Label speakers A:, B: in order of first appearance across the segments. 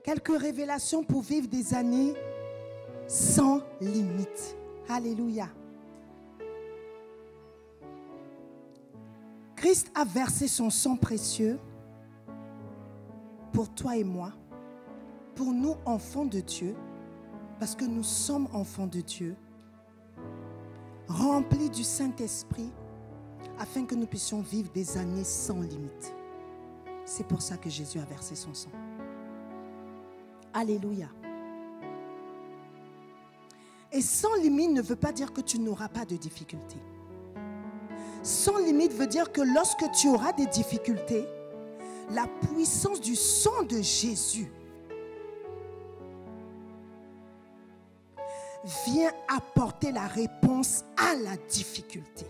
A: Quelques révélations pour vivre des années sans limite. Alléluia. Christ a versé son sang précieux pour toi et moi, pour nous enfants de Dieu, parce que nous sommes enfants de Dieu, remplis du Saint-Esprit, afin que nous puissions vivre des années sans limite. C'est pour ça que Jésus a versé son sang. Alléluia. Et sans limite ne veut pas dire que tu n'auras pas de difficultés. Sans limite veut dire que lorsque tu auras des difficultés, la puissance du sang de Jésus vient apporter la réponse à la difficulté.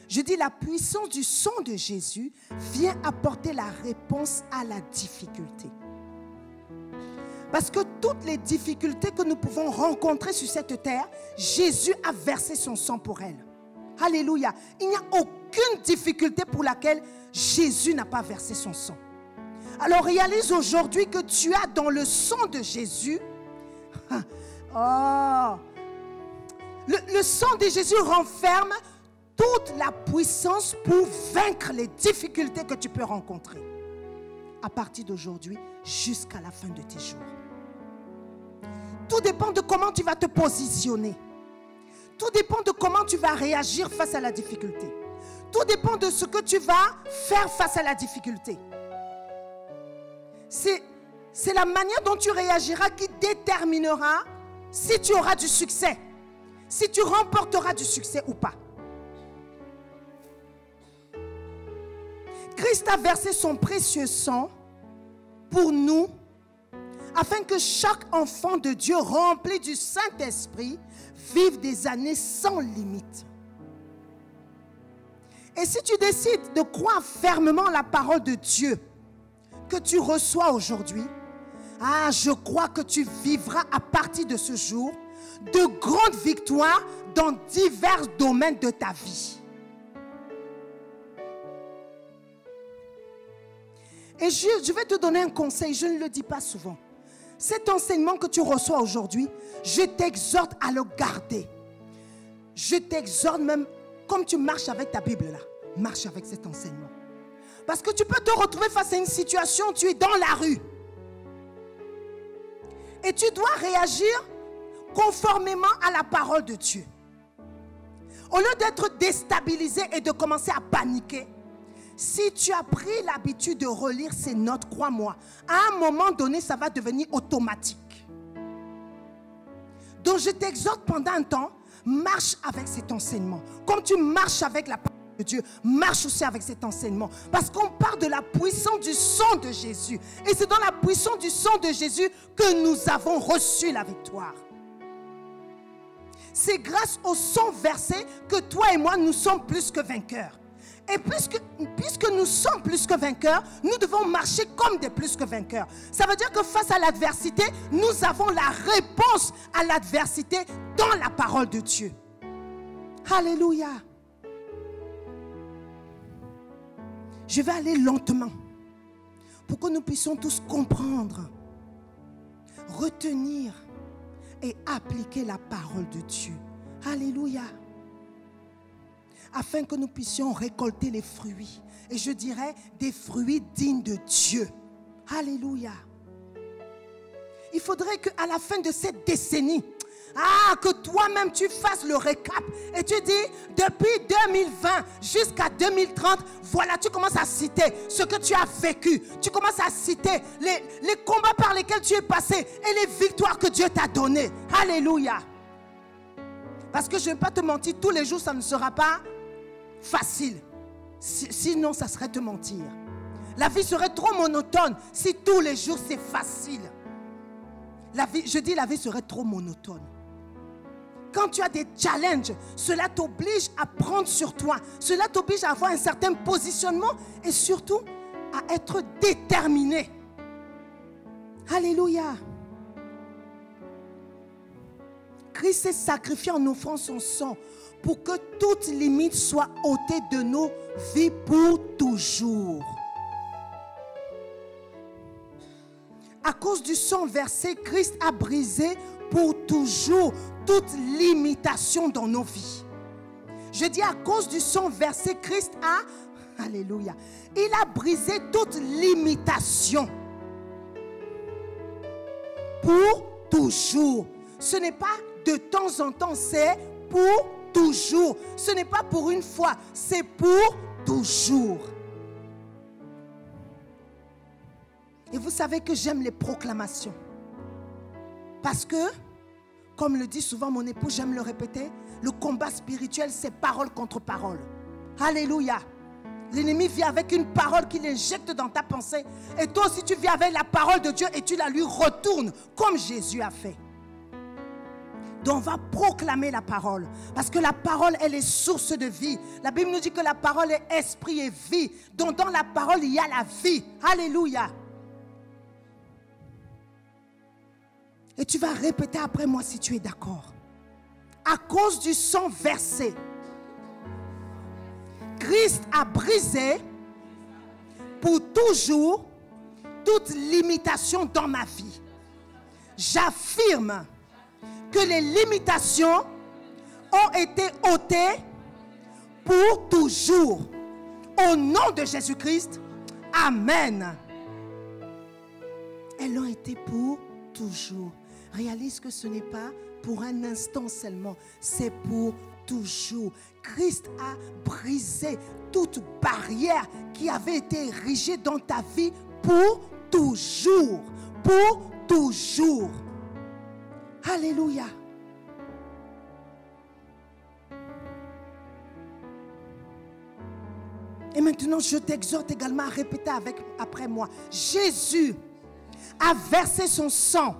A: Je dis la puissance du sang de Jésus vient apporter la réponse à la difficulté. Parce que toutes les difficultés que nous pouvons rencontrer sur cette terre, Jésus a versé son sang pour elles. Alléluia. Il n'y a aucune difficulté pour laquelle Jésus n'a pas versé son sang. Alors réalise aujourd'hui que tu as dans le sang de Jésus, le sang de Jésus renferme toute la puissance pour vaincre les difficultés que tu peux rencontrer. À partir d'aujourd'hui, jusqu'à la fin de tes jours. Tout dépend de comment tu vas te positionner. Tout dépend de comment tu vas réagir face à la difficulté. Tout dépend de ce que tu vas faire face à la difficulté. C'est la manière dont tu réagiras qui déterminera si tu auras du succès, si tu remporteras du succès ou pas. Christ a versé son précieux sang pour nous, afin que chaque enfant de Dieu rempli du Saint-Esprit vive des années sans limite. Et si tu décides de croire fermement la parole de Dieu que tu reçois aujourd'hui, je crois que tu vivras à partir de ce jour de grandes victoires dans divers domaines de ta vie. Et je vais te donner un conseil, je ne le dis pas souvent. Cet enseignement que tu reçois aujourd'hui, je t'exhorte à le garder. Je t'exhorte même, comme tu marches avec ta Bible là, marche avec cet enseignement. Parce que tu peux te retrouver face à une situation où tu es dans la rue. Et tu dois réagir conformément à la parole de Dieu. Au lieu d'être déstabilisé et de commencer à paniquer, si tu as pris l'habitude de relire ces notes, crois-moi, à un moment donné, ça va devenir automatique. Donc je t'exhorte pendant un temps, marche avec cet enseignement. Comme tu marches avec la parole de Dieu, marche aussi avec cet enseignement. Parce qu'on parle de la puissance du sang de Jésus. Et c'est dans la puissance du sang de Jésus que nous avons reçu la victoire. C'est grâce au sang versé que toi et moi, nous sommes plus que vainqueurs. Et puisque nous sommes plus que vainqueurs, nous devons marcher comme des plus que vainqueurs. Ça veut dire que face à l'adversité, nous avons la réponse à l'adversité dans la parole de Dieu. Alléluia. Je vais aller lentement pour que nous puissions tous comprendre, retenir et appliquer la parole de Dieu. Alléluia. Afin que nous puissions récolter les fruits. Et je dirais des fruits dignes de Dieu. Alléluia. Il faudrait qu'à la fin de cette décennie, que toi-même tu fasses le récap. Et tu dis, depuis 2020 jusqu'à 2030, voilà, tu commences à citer ce que tu as vécu. Tu commences à citer les combats par lesquels tu es passé et les victoires que Dieu t'a données. Alléluia. Parce que je ne vais pas te mentir, tous les jours ça ne sera pas facile. Sinon ça serait te mentir. La vie serait trop monotone si tous les jours c'est facile. La vie serait trop monotone. Quand tu as des challenges, cela t'oblige à prendre sur toi. Cela t'oblige à avoir un certain positionnement et surtout à être déterminé. Alléluia. Christ s'est sacrifié en offrant son sang pour que toute limite soit ôtée de nos vies pour toujours. À cause du sang versé, Christ a brisé pour toujours toute limitation dans nos vies. Je dis à cause du sang versé, Christ a, alléluia, il a brisé toute limitation pour toujours. Ce n'est pas de temps en temps, c'est pour toujours. Ce n'est pas pour une fois, c'est pour toujours. Et vous savez que j'aime les proclamations. Parce que, comme le dit souvent mon époux, j'aime le répéter, le combat spirituel, c'est parole contre parole. Alléluia. L'ennemi vient avec une parole qu'il injecte dans ta pensée. Et toi aussi, tu viens avec la parole de Dieu et tu la lui retournes, comme Jésus a fait. Donc on va proclamer la parole. Parce que la parole, elle est source de vie. La Bible nous dit que la parole est esprit et vie. Donc dans la parole, il y a la vie. Alléluia. Et tu vas répéter après moi si tu es d'accord. À cause du sang versé, Christ a brisé pour toujours toute limitation dans ma vie. J'affirme que les limitations ont été ôtées pour toujours. Au nom de Jésus-Christ, Amen. Elles ont été pour toujours. Réalise que ce n'est pas pour un instant seulement, c'est pour toujours. Christ a brisé toute barrière qui avait été érigée dans ta vie pour toujours. Pour toujours. Alléluia. Et maintenant, je t'exhorte également à répéter après moi. Jésus a versé son sang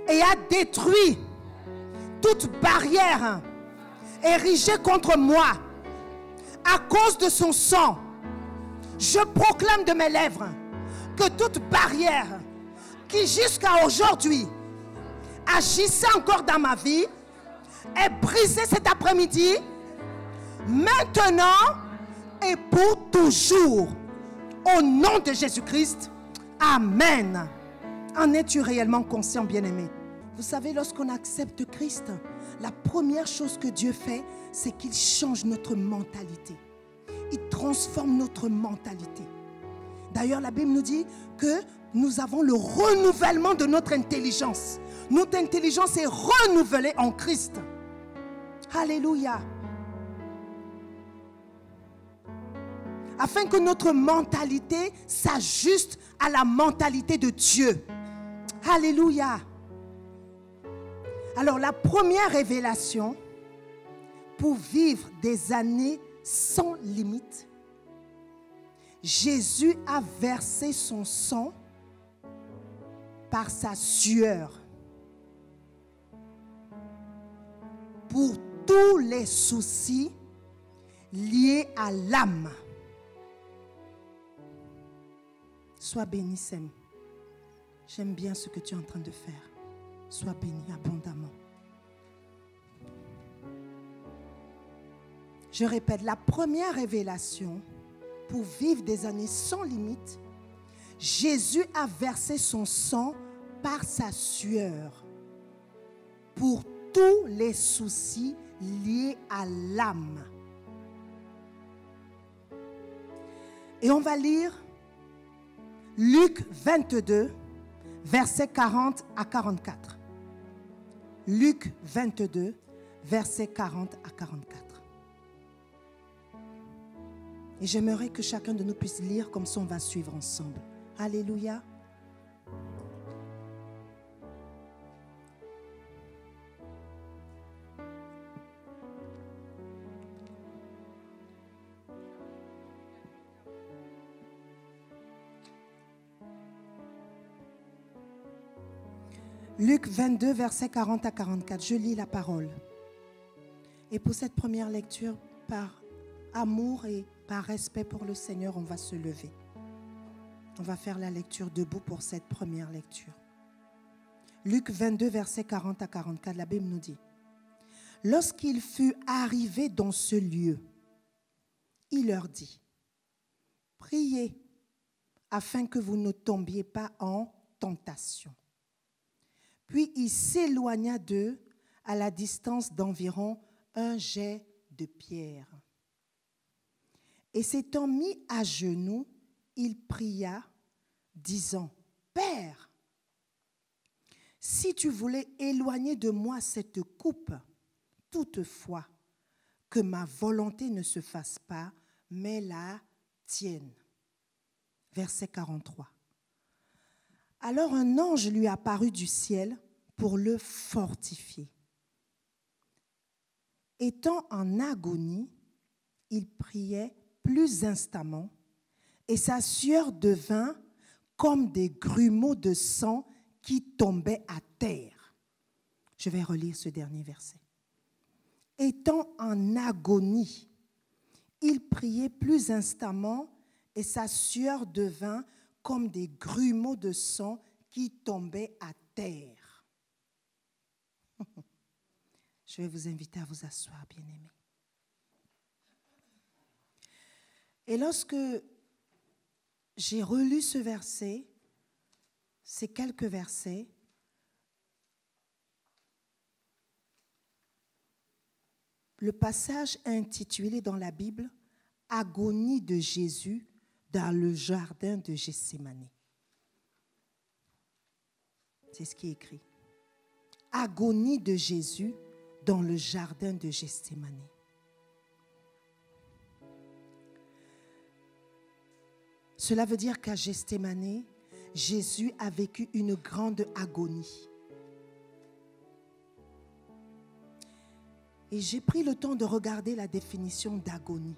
A: et a détruit toute barrière érigée contre moi. À cause de son sang, je proclame de mes lèvres que toute barrière qui jusqu'à aujourd'hui agissait encore dans ma vie est brisée cet après-midi, maintenant et pour toujours. Au nom de Jésus-Christ, Amen. En es-tu réellement conscient, bien-aimé? Vous savez, lorsqu'on accepte Christ, la première chose que Dieu fait, c'est qu'il change notre mentalité. Il transforme notre mentalité. D'ailleurs, la Bible nous dit que nous avons le renouvellement de notre intelligence. Notre intelligence est renouvelée en Christ. Alléluia. Afin que notre mentalité s'ajuste à la mentalité de Dieu. Alléluia. Alors la première révélation pour vivre des années sans limite, Jésus a versé son sang par sa sueur pour tous les soucis liés à l'âme. Sois béni, Sem. J'aime bien ce que tu es en train de faire. Sois béni abondamment. Je répète, la première révélation pour vivre des années sans limite, Jésus a versé son sang par sa sueur pour tous les soucis liés à l'âme. Et on va lire Luc 22, versets 40 à 44. Luc 22, versets 40 à 44. Et j'aimerais que chacun de nous puisse lire, comme ça on va suivre ensemble. Alléluia. Luc 22, versets 40 à 44. Je lis la parole. Et pour cette première lecture, par amour et par respect pour le Seigneur, on va se lever. On va faire la lecture debout pour cette première lecture. Luc 22, versets 40 à 44, la Bible nous dit: lorsqu'il fut arrivé dans ce lieu, il leur dit: priez afin que vous ne tombiez pas en tentation. Puis il s'éloigna d'eux à la distance d'environ un jet de pierre. Et s'étant mis à genoux, il pria, disant, « Père, si tu voulais éloigner de moi cette coupe, toutefois, que ma volonté ne se fasse pas, mais la tienne. » Verset 43. Alors un ange lui apparut du ciel pour le fortifier. Étant en agonie, il priait plus instamment, et sa sueur devint comme des grumeaux de sang qui tombaient à terre. Je vais relire ce dernier verset. Étant en agonie, il priait plus instamment, et sa sueur devint comme des grumeaux de sang qui tombaient à terre. Je vais vous inviter à vous asseoir, bien-aimés. Et lorsque j'ai relu ce verset, ces quelques versets, le passage intitulé dans la Bible « Agonie de Jésus dans le jardin de Gethsémani ». C'est ce qui est écrit. Agonie de Jésus dans le jardin de Gethsémani. Cela veut dire qu'à Gethsémani, Jésus a vécu une grande agonie. Et j'ai pris le temps de regarder la définition d'agonie.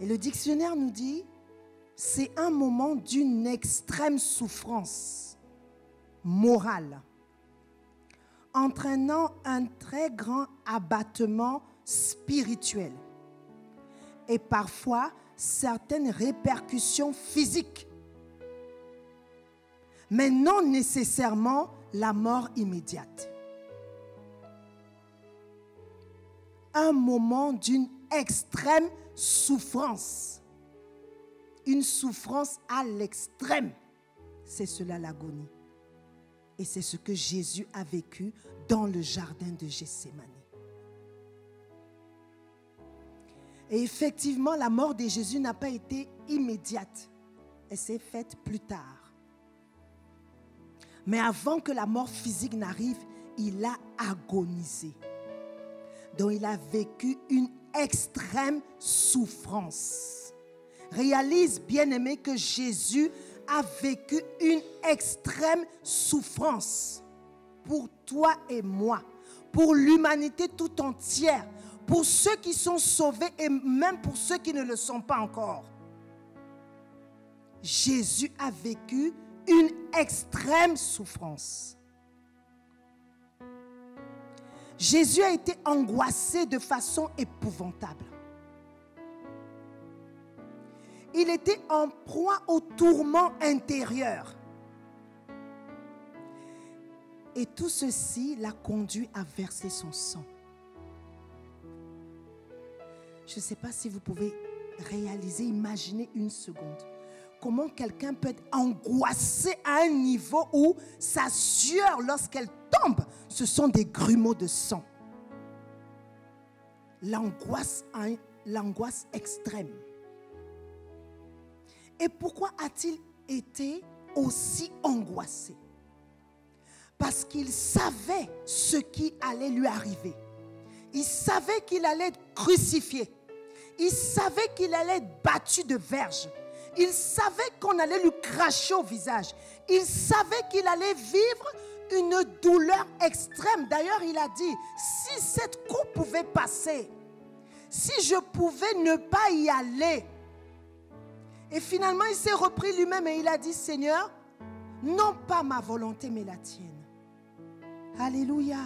A: Et le dictionnaire nous dit, c'est un moment d'une extrême souffrance morale, entraînant un très grand abattement spirituel et parfois certaines répercussions physiques, mais non nécessairement la mort immédiate. Un moment d'une extrême souffrance. Une souffrance à l'extrême. C'est cela l'agonie. Et c'est ce que Jésus a vécu dans le jardin de Gethsémani. Et effectivement, la mort de Jésus n'a pas été immédiate. Elle s'est faite plus tard. Mais avant que la mort physique n'arrive, il a agonisé. Donc il a vécu une extrême souffrance. Réalise, bien-aimé, que Jésus a vécu une extrême souffrance pour toi et moi, pour l'humanité tout entière, pour ceux qui sont sauvés et même pour ceux qui ne le sont pas encore. Jésus a vécu une extrême souffrance. Jésus a été angoissé de façon épouvantable. Il était en proie au tourment intérieur. Et tout ceci l'a conduit à verser son sang. Je ne sais pas si vous pouvez réaliser, imaginer une seconde. Comment quelqu'un peut être angoissé à un niveau où sa sueur, lorsqu'elle tombe, ce sont des grumeaux de sang. L'angoisse extrême. Et pourquoi a-t-il été aussi angoissé? Parce qu'il savait ce qui allait lui arriver. Il savait qu'il allait être crucifié. Il savait qu'il allait être battu de verges. Il savait qu'on allait lui cracher au visage. Il savait qu'il allait vivre une douleur extrême. D'ailleurs, il a dit, si cette coupe pouvait passer, si je pouvais ne pas y aller. Et finalement, il s'est repris lui-même et il a dit, Seigneur, non pas ma volonté, mais la tienne. Alléluia.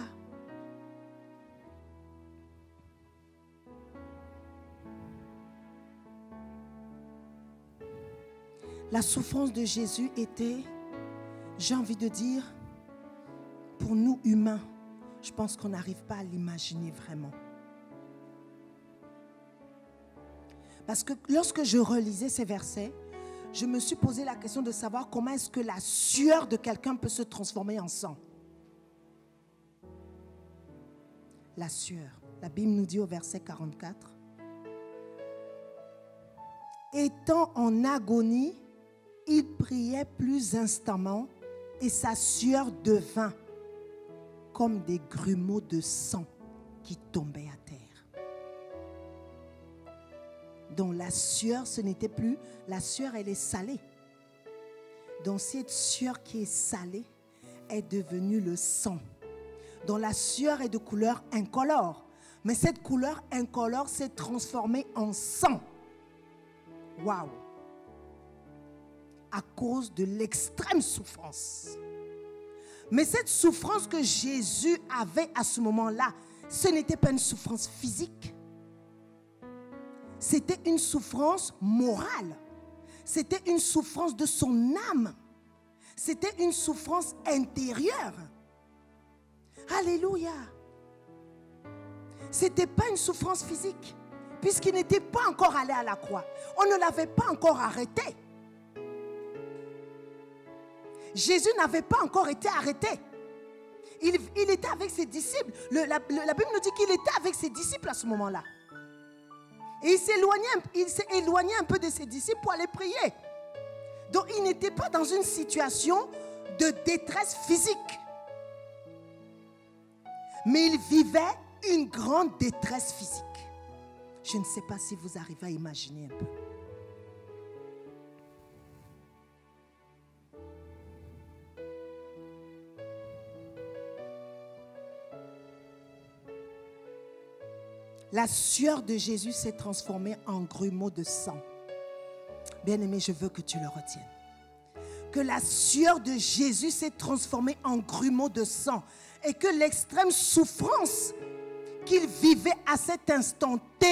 A: La souffrance de Jésus était, j'ai envie de dire, pour nous humains, je pense qu'on n'arrive pas à l'imaginer vraiment. Parce que lorsque je relisais ces versets, je me suis posé la question de savoir comment est-ce que la sueur de quelqu'un peut se transformer en sang. La sueur. La Bible nous dit au verset 44. Étant en agonie, il priait plus instamment et sa sueur devint comme des grumeaux de sang qui tombaient à terre. Donc la sueur, ce n'était plus, la sueur elle est salée. Donc cette sueur qui est salée est devenue le sang. Donc la sueur est de couleur incolore. Mais cette couleur incolore s'est transformée en sang. Waouh! À cause de l'extrême souffrance. Mais cette souffrance que Jésus avait à ce moment-là, ce n'était pas une souffrance physique. C'était une souffrance morale. C'était une souffrance de son âme. C'était une souffrance intérieure. Alléluia. Ce n'était pas une souffrance physique, puisqu'il n'était pas encore allé à la croix. On ne l'avait pas encore arrêté. Jésus n'avait pas encore été arrêté. Il était avec ses disciples. La Bible nous dit qu'il était avec ses disciples à ce moment-là. Et il s'est éloigné un peu de ses disciples pour aller prier. Donc il n'était pas dans une situation de détresse physique. Mais il vivait une grande détresse physique. Je ne sais pas si vous arrivez à imaginer un peu. La sueur de Jésus s'est transformée en grumeaux de sang. Bien-aimé, je veux que tu le retiennes. Que la sueur de Jésus s'est transformée en grumeaux de sang. Et que l'extrême souffrance qu'il vivait à cet instant T,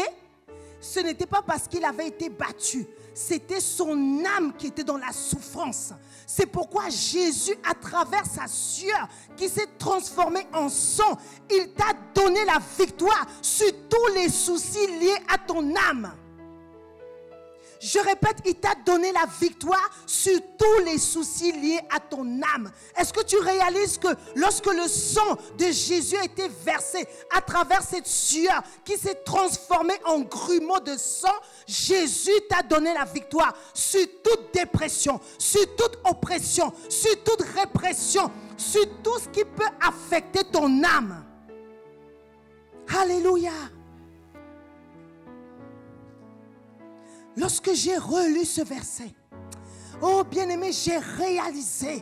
A: ce n'était pas parce qu'il avait été battu. C'était son âme qui était dans la souffrance. C'est pourquoi Jésus, à travers sa sueur qui s'est transformée en sang, il t'a donné la victoire sur tous les soucis liés à ton âme. Je répète, il t'a donné la victoire sur tous les soucis liés à ton âme. Est-ce que tu réalises que lorsque le sang de Jésus a été versé à travers cette sueur qui s'est transformée en grumeaux de sang, Jésus t'a donné la victoire sur toute dépression, sur toute oppression, sur toute répression, sur tout ce qui peut affecter ton âme. Alléluia. Lorsque j'ai relu ce verset, oh bien-aimé, j'ai réalisé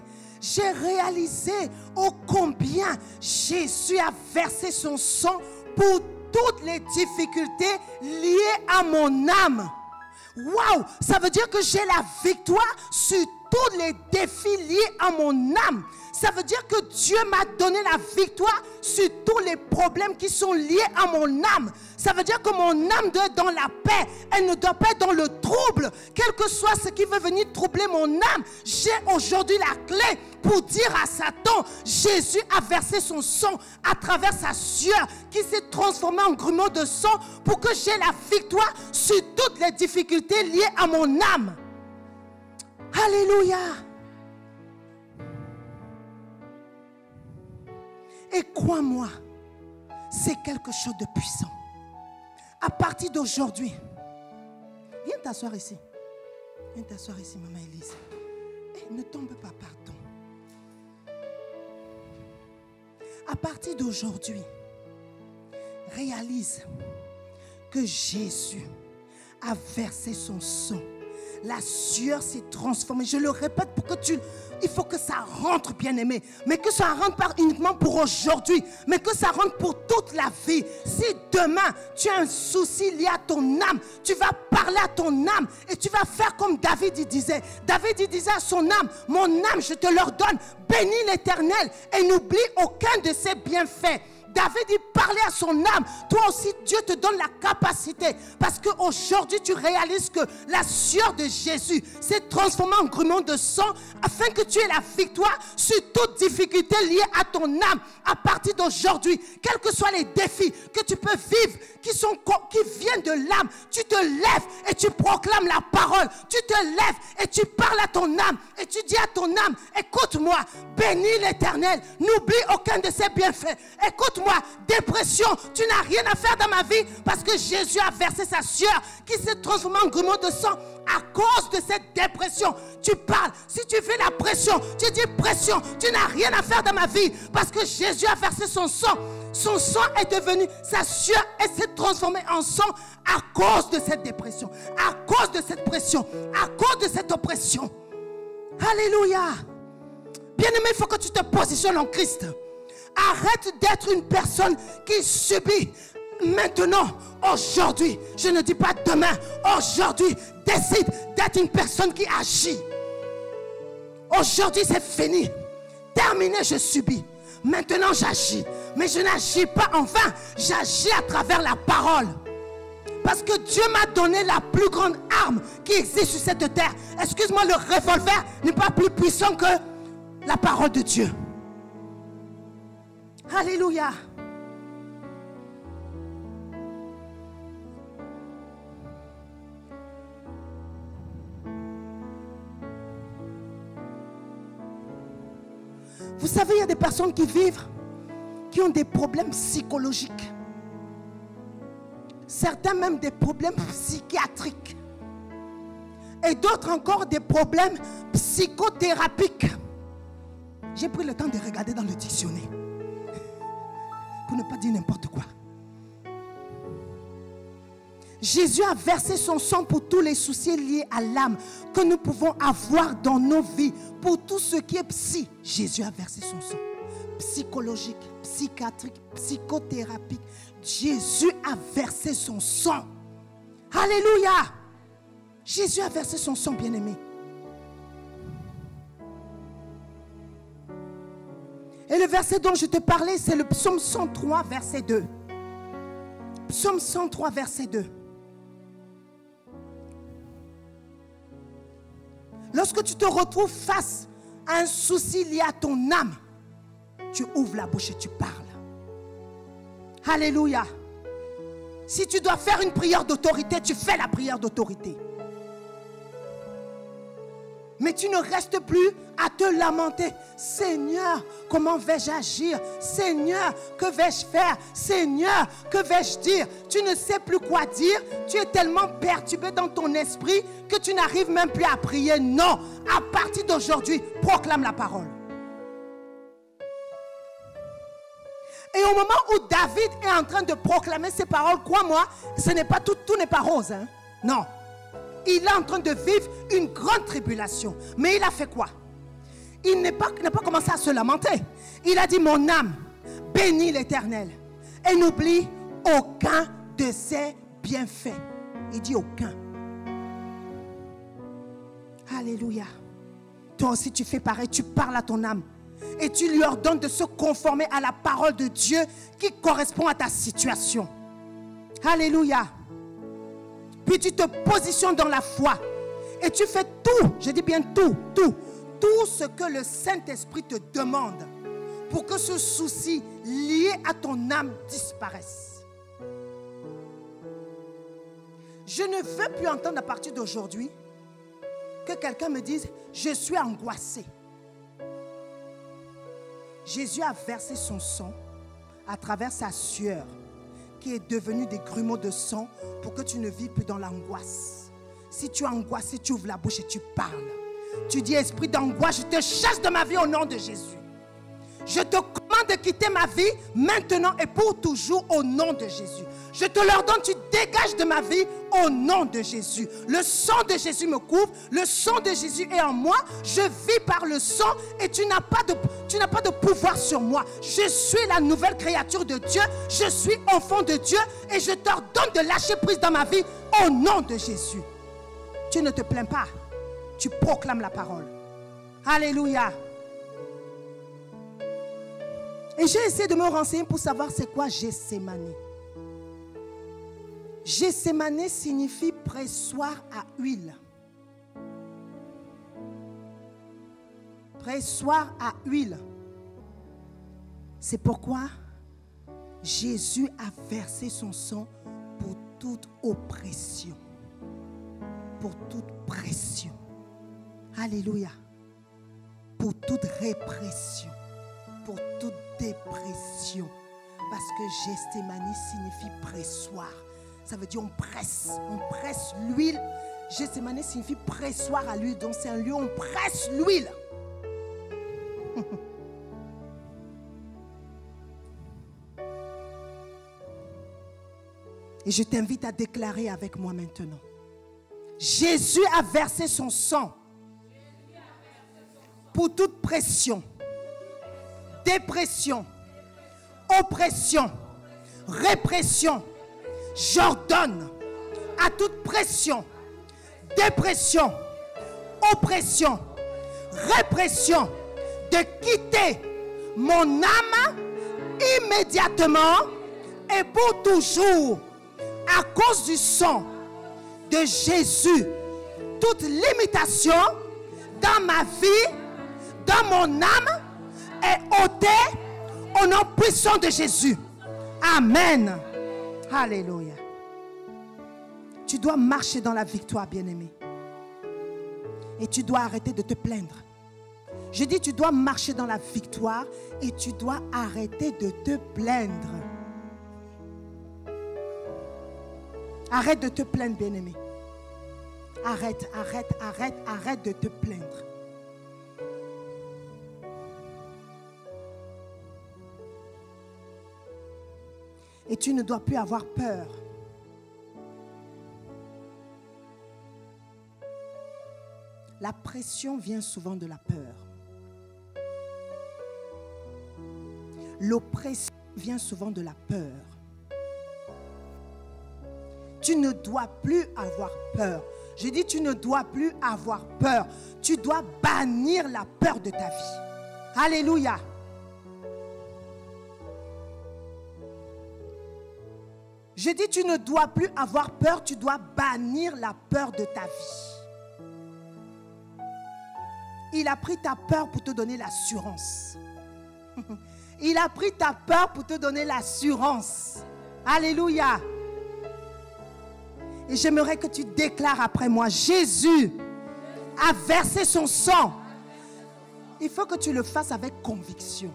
A: ô combien Jésus a versé son sang pour toutes les difficultés liées à mon âme. Waouh, ça veut dire que j'ai la victoire sur tous les défis liés à mon âme. Ça veut dire que Dieu m'a donné la victoire sur tous les problèmes qui sont liés à mon âme. Ça veut dire que mon âme doit être dans la paix. Elle ne doit pas être dans le trouble. Quel que soit ce qui veut venir troubler mon âme, j'ai aujourd'hui la clé pour dire à Satan, Jésus a versé son sang à travers sa sueur qui s'est transformée en grumeaux de sang pour que j'ai la victoire sur toutes les difficultés liées à mon âme. Alléluia. Et crois-moi, c'est quelque chose de puissant. À partir d'aujourd'hui, viens t'asseoir ici. Viens t'asseoir ici, maman Élise. Et ne tombe pas, pardon. À partir d'aujourd'hui, réalise que Jésus a versé son sang. La sueur s'est transformée. Je le répète pour que tu... Il faut que ça rentre, bien-aimé. Mais que ça rentre pas uniquement pour aujourd'hui, mais que ça rentre pour toute la vie. Si demain, tu as un souci lié à ton âme, tu vas parler à ton âme et tu vas faire comme David il disait. David il disait à son âme, mon âme, je te l'ordonne, bénis l'Éternel et n'oublie aucun de ses bienfaits. David, il parlait à son âme. Toi aussi, Dieu te donne la capacité. Parce qu'aujourd'hui, tu réalises que la sueur de Jésus s'est transformée en grumeau de sang afin que tu aies la victoire sur toute difficulté liée à ton âme. À partir d'aujourd'hui, quels que soient les défis que tu peux vivre, qui viennent de l'âme, tu te lèves et tu proclames la parole. Tu te lèves et tu parles à ton âme et tu dis à ton âme, écoute-moi, bénis l'Éternel, n'oublie aucun de ses bienfaits. Écoute-moi, dépression, tu n'as rien à faire dans ma vie parce que Jésus a versé sa sueur qui s'est transformée en grumeau de sang à cause de cette dépression. Tu parles, si tu fais la pression, tu dis pression, tu n'as rien à faire dans ma vie parce que Jésus a versé son sang. Son sang est devenu, sa sueur s'est transformée en sang à cause de cette dépression, à cause de cette pression, à cause de cette oppression. Alléluia. Bien-aimé, il faut que tu te positionnes en Christ. Arrête d'être une personne qui subit. Maintenant, aujourd'hui, je ne dis pas demain, aujourd'hui, décide d'être une personne qui agit. Aujourd'hui, c'est fini. Terminé, je subis. Maintenant, j'agis. Mais je n'agis pas en vain. J'agis à travers la parole. Parce que Dieu m'a donné la plus grande arme qui existe sur cette terre. Excuse-moi, le revolver n'est pas plus puissant que la parole de Dieu. Alléluia. Vous savez, il y a des personnes qui vivent, qui ont des problèmes psychologiques. Certains même des problèmes psychiatriques. Et d'autres encore des problèmes psychothérapiques. J'ai pris le temps de regarder dans le dictionnaire. Pour ne pas dire n'importe quoi. Jésus a versé son sang pour tous les soucis liés à l'âme que nous pouvons avoir dans nos vies. Pour tout ce qui est psy, Jésus a versé son sang. Psychologique, psychiatrique, psychothérapique. Jésus a versé son sang. Alléluia. Jésus a versé son sang, bien-aimé. Et le verset dont je te parlais, c'est le psaume 103, verset 2. Psaume 103, verset 2. Lorsque tu te retrouves face à un souci lié à ton âme, tu ouvres la bouche et tu parles. Alléluia. Si tu dois faire une prière d'autorité, tu fais la prière d'autorité. Mais tu ne restes plus à te lamenter. Seigneur, comment vais-je agir? Seigneur, que vais-je faire? Seigneur, que vais-je dire? Tu ne sais plus quoi dire. Tu es tellement perturbé dans ton esprit que tu n'arrives même plus à prier. Non, à partir d'aujourd'hui, proclame la parole. Et au moment où David est en train de proclamer ces paroles, crois-moi, ce n'est pas tout n'est pas rose. Hein? Non. Il est en train de vivre une grande tribulation. Mais il a fait quoi? Il n'a pas commencé à se lamenter. Il a dit, mon âme, bénis l'Éternel. Et n'oublie aucun de ses bienfaits. Il dit aucun. Alléluia. Toi aussi tu fais pareil, tu parles à ton âme. Et tu lui ordonnes de se conformer à la parole de Dieu qui correspond à ta situation. Alléluia. Puis tu te positionnes dans la foi. Et tu fais tout, je dis bien tout ce que le Saint-Esprit te demande pour que ce souci lié à ton âme disparaisse. Je ne veux plus entendre à partir d'aujourd'hui que quelqu'un me dise, je suis angoissé. Jésus a versé son sang à travers sa sueur qui est devenue des grumeaux de sang pour que tu ne vives plus dans l'angoisse. Si tu es angoissé, tu ouvres la bouche et tu parles. Tu dis, esprit d'angoisse, je te chasse de ma vie au nom de Jésus. Je te commande de quitter ma vie maintenant et pour toujours au nom de Jésus. Je te l'ordonne, tu dégages de ma vie au nom de Jésus. Le sang de Jésus me couvre, le sang de Jésus est en moi. Je vis par le sang et tu n'as pas de pouvoir sur moi. Je suis la nouvelle créature de Dieu. Je suis enfant de Dieu et je t'ordonne de lâcher prise dans ma vie au nom de Jésus. Tu ne te plains pas, tu proclames la parole. Alléluia. Et j'ai essayé de me renseigner pour savoir c'est quoi Gethsémani. Gethsémani signifie pressoir à huile. Pressoir à huile. C'est pourquoi Jésus a versé son sang pour toute oppression. Pour toute pression. Alléluia. Pour toute répression. Pour toute dépression. Parce que Gethsémani signifie pressoir. Ça veut dire on presse l'huile. Gethsémani signifie pressoir à l'huile. Donc c'est un lieu où on presse l'huile. Et je t'invite à déclarer avec moi maintenant. Jésus a versé son sang pour toute pression, dépression, oppression, répression. J'ordonne à toute pression, dépression, oppression, répression de quitter mon âme immédiatement et pour toujours à cause du sang de Jésus. Toute limitation dans ma vie, dans mon âme est ôtée au nom puissant de Jésus. Amen. Alléluia. Tu dois marcher dans la victoire, bien-aimé. Et tu dois arrêter de te plaindre. Je dis, tu dois marcher dans la victoire et tu dois arrêter de te plaindre. Arrête de te plaindre, bien-aimé. Arrête de te plaindre. Et tu ne dois plus avoir peur. La pression vient souvent de la peur. L'oppression vient souvent de la peur. Tu ne dois plus avoir peur. Je dis, tu ne dois plus avoir peur. Tu dois bannir la peur de ta vie. Alléluia. Je dis, tu ne dois plus avoir peur. Tu dois bannir la peur de ta vie. Il a pris ta peur pour te donner l'assurance. Il a pris ta peur pour te donner l'assurance. Alléluia. Et j'aimerais que tu déclares après moi, Jésus a versé son sang. Il faut que tu le fasses avec conviction.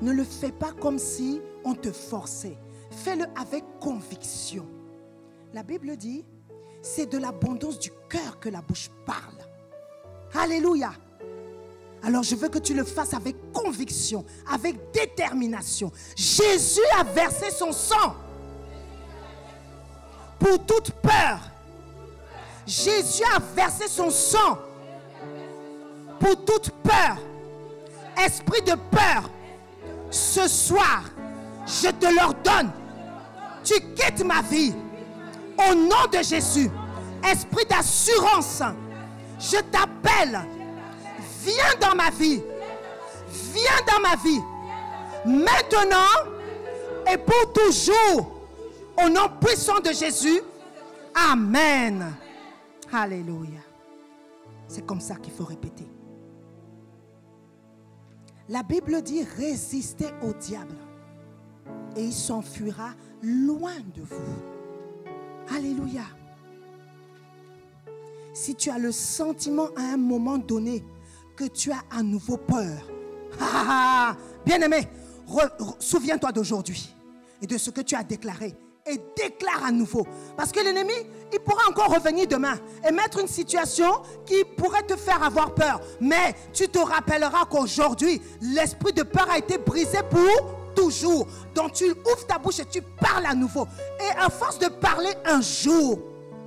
A: Ne le fais pas comme si on te forçait. Fais-le avec conviction. La Bible dit, c'est de l'abondance du cœur que la bouche parle. Alléluia. Alors je veux que tu le fasses avec conviction, avec détermination. Jésus a versé son sang pour toute peur. Jésus a versé son sang pour toute peur. Esprit de peur, ce soir, je te l'ordonne. Tu quittes ma vie. Au nom de Jésus, esprit d'assurance, je t'appelle. Viens dans ma vie. Viens dans ma vie. Maintenant et pour toujours. Au nom puissant de Jésus. Amen. Alléluia. C'est comme ça qu'il faut répéter. La Bible dit, résistez au diable et il s'enfuira loin de vous. Alléluia. Si tu as le sentiment à un moment donné que tu as à nouveau peur, bien-aimé, souviens-toi d'aujourd'hui et de ce que tu as déclaré. Et déclare à nouveau. Parce que l'ennemi, il pourra encore revenir demain et mettre une situation qui pourrait te faire avoir peur. Mais tu te rappelleras qu'aujourd'hui, l'esprit de peur a été brisé pour toujours. Donc tu ouvres ta bouche et tu parles à nouveau. Et à force de parler un jour,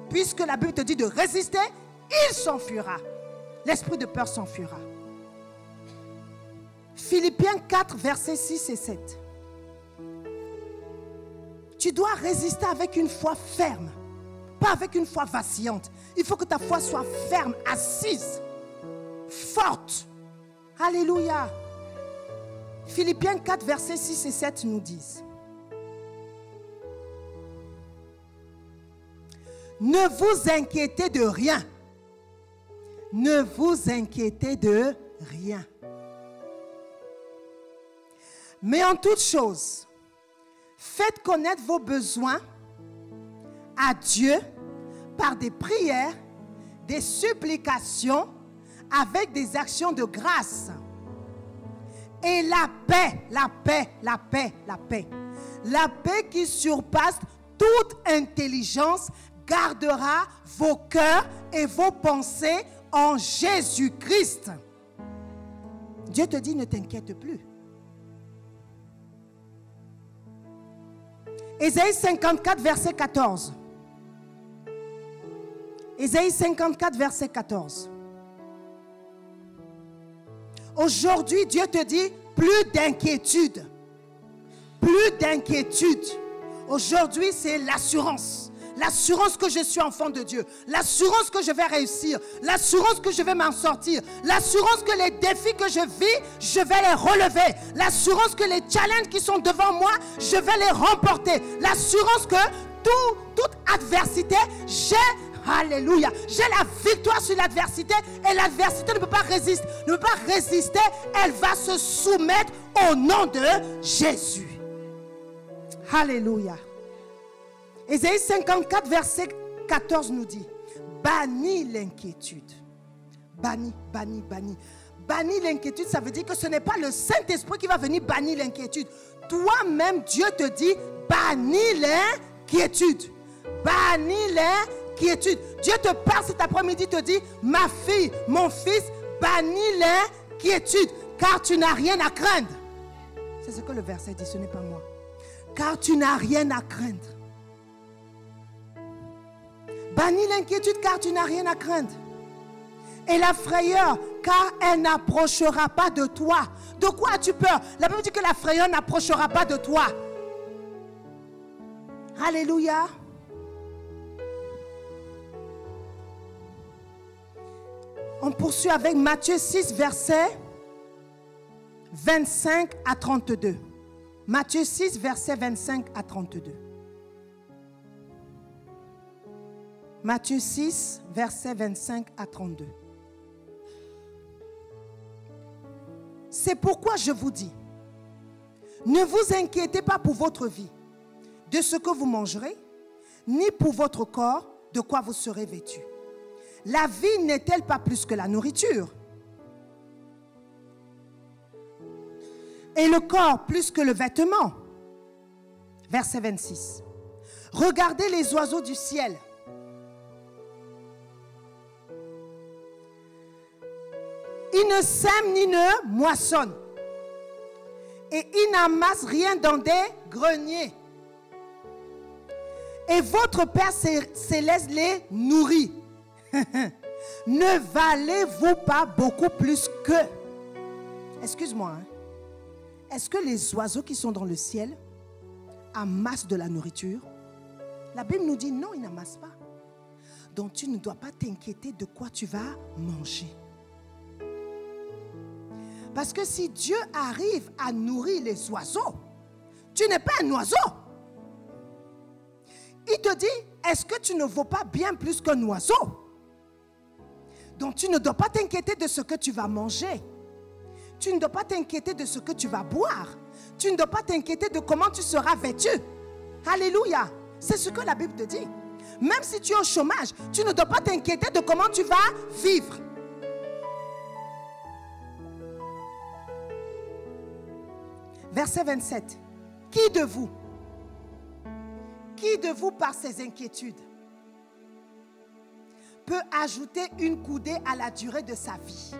A: puisque la Bible te dit de résister, il s'enfuira. L'esprit de peur s'enfuira. Philippiens 4, versets 6 et 7. Tu dois résister avec une foi ferme, pas avec une foi vacillante. Il faut que ta foi soit ferme, assise, forte. Alléluia. Philippiens 4, versets 6 et 7 nous disent: ne vous inquiétez de rien. Ne vous inquiétez de rien. Mais en toute chose, faites connaître vos besoins à Dieu par des prières, des supplications, avec des actions de grâce. Et la paix, la paix, la paix, la paix, la paix qui surpasse toute intelligence gardera vos cœurs et vos pensées en Jésus-Christ. Dieu te dit, ne t'inquiète plus. Ésaïe 54, verset 14. Ésaïe 54, verset 14. Aujourd'hui, Dieu te dit, plus d'inquiétude. Plus d'inquiétude. Aujourd'hui, c'est l'assurance. L'assurance que je suis enfant de Dieu. L'assurance que je vais réussir. L'assurance que je vais m'en sortir. L'assurance que les défis que je vis, je vais les relever. L'assurance que les challenges qui sont devant moi, je vais les remporter. L'assurance que toute adversité, alléluia, j'ai la victoire sur l'adversité et l'adversité ne peut pas résister. Ne peut pas résister, elle va se soumettre au nom de Jésus. Alléluia. Ésaïe 54, verset 14 nous dit: bannis l'inquiétude. Bannis, bannis, bannis. Bannis l'inquiétude, ça veut dire que ce n'est pas le Saint-Esprit qui va venir bannir l'inquiétude. Toi-même, Dieu te dit, bannis l'inquiétude. Bannis l'inquiétude. Dieu te parle cet après-midi, te dit, ma fille, mon fils, bannis l'inquiétude, car tu n'as rien à craindre. C'est ce que le verset dit, ce n'est pas moi. Car tu n'as rien à craindre. Bannis l'inquiétude car tu n'as rien à craindre. Et la frayeur car elle n'approchera pas de toi. De quoi as-tu peur? La Bible dit que la frayeur n'approchera pas de toi. Alléluia. On poursuit avec Matthieu 6, versets 25 à 32. Matthieu 6, versets 25 à 32. Matthieu 6, versets 25 à 32. C'est pourquoi je vous dis, ne vous inquiétez pas pour votre vie, de ce que vous mangerez, ni pour votre corps, de quoi vous serez vêtus. La vie n'est-elle pas plus que la nourriture? Et le corps plus que le vêtement? Verset 26. Regardez les oiseaux du ciel. Ils ne sèment ni ne moissonnent. Et ils n'amassent rien dans des greniers. Et votre Père céleste les nourrit. Ne valez-vous pas beaucoup plus qu'eux? Excuse-moi. Est-ce que les oiseaux qui sont dans le ciel amassent de la nourriture? La Bible nous dit non, ils n'amassent pas. Donc tu ne dois pas t'inquiéter de quoi tu vas manger. Parce que si Dieu arrive à nourrir les oiseaux, tu n'es pas un oiseau. Il te dit, est-ce que tu ne vaux pas bien plus qu'un oiseau? Donc tu ne dois pas t'inquiéter de ce que tu vas manger. Tu ne dois pas t'inquiéter de ce que tu vas boire. Tu ne dois pas t'inquiéter de comment tu seras vêtu. Alléluia. C'est ce que la Bible te dit. Même si tu es au chômage, tu ne dois pas t'inquiéter de comment tu vas vivre. Verset 27. Qui de vous par ses inquiétudes peut ajouter une coudée à la durée de sa vie?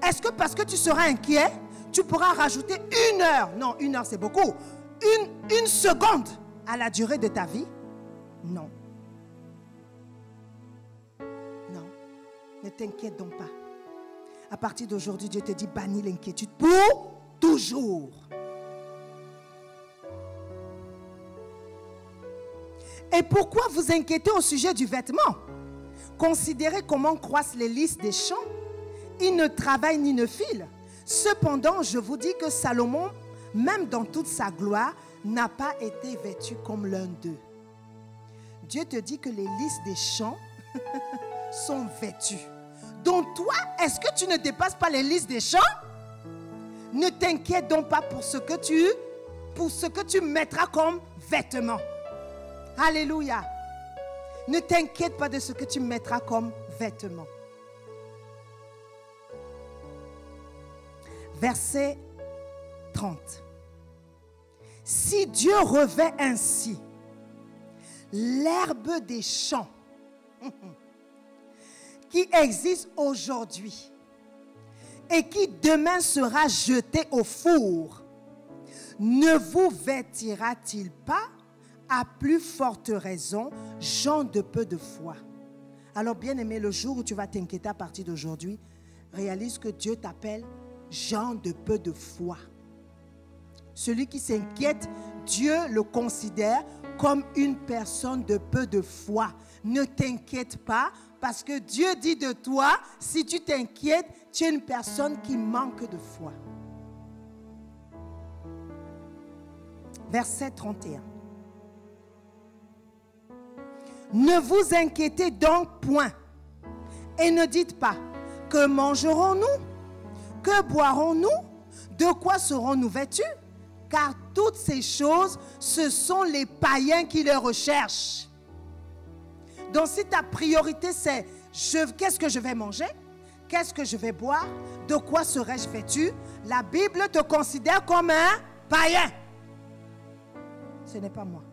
A: Est-ce que parce que tu seras inquiet, tu pourras rajouter 1 heure? Non, 1 heure c'est beaucoup. Une seconde à la durée de ta vie? Non. Non. Ne t'inquiète donc pas. À partir d'aujourd'hui, Dieu te dit bannis l'inquiétude pour toujours. Et pourquoi vous inquiétez au sujet du vêtement? Considérez comment croissent les lys des champs. Ils ne travaillent ni ne filent. Cependant, je vous dis que Salomon, même dans toute sa gloire, n'a pas été vêtu comme l'un d'eux. Dieu te dit que les lys des champs sont vêtus. Donc toi, est-ce que tu ne dépasses pas les lys des champs? Ne t'inquiète donc pas pour ce que tu mettras comme vêtements. Alléluia. Ne t'inquiète pas de ce que tu mettras comme vêtements. Verset 30. Si Dieu revêt ainsi l'herbe des champs qui existe aujourd'hui et qui demain sera jetée au four, ne vous vêtira-t-il pas à plus forte raison, gens de peu de foi? Alors bien aimé, le jour où tu vas t'inquiéter à partir d'aujourd'hui, réalise que Dieu t'appelle gens de peu de foi. Celui qui s'inquiète, Dieu le considère comme une personne de peu de foi. Ne t'inquiète pas, parce que Dieu dit de toi, si tu t'inquiètes, tu es une personne qui manque de foi. Verset 31. Ne vous inquiétez donc point et ne dites pas, que mangerons-nous? Que boirons-nous? De quoi serons-nous vêtus? Car toutes ces choses, ce sont les païens qui les recherchent. Donc si ta priorité c'est qu'est-ce que je vais manger? Qu'est-ce que je vais boire? De quoi serai-je vêtu? La Bible te considère comme un païen. Ce n'est pas moi.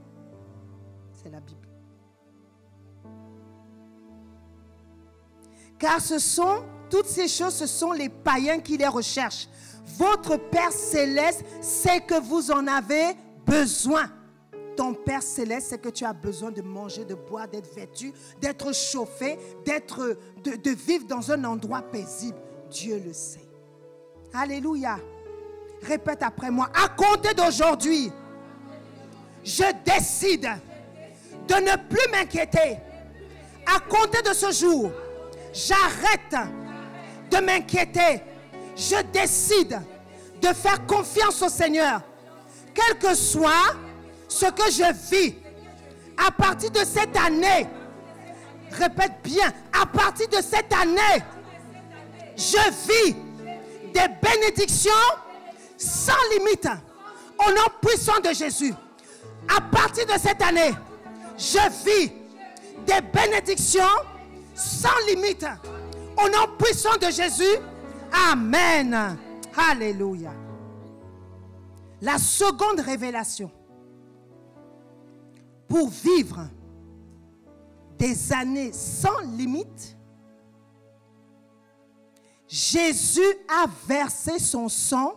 A: C'est la Bible. Car toutes ces choses, ce sont les païens qui les recherchent. Votre Père Céleste sait que vous en avez besoin. Ton Père Céleste sait que tu as besoin de manger, de boire, d'être vêtu, d'être chauffé, de vivre dans un endroit paisible. Dieu le sait. Alléluia. Répète après moi. À compter d'aujourd'hui, je décide de ne plus m'inquiéter. À compter de ce jour, j'arrête de m'inquiéter. Je décide de faire confiance au Seigneur. Quel que soit ce que je vis, à partir de cette année, répète bien, à partir de cette année, je vis des bénédictions sans limite. Au nom puissant de Jésus. À partir de cette année, je vis des bénédictions sans limite. Au nom puissant de Jésus. Amen. Alléluia. La seconde révélation. Pour vivre des années sans limite, Jésus a versé son sang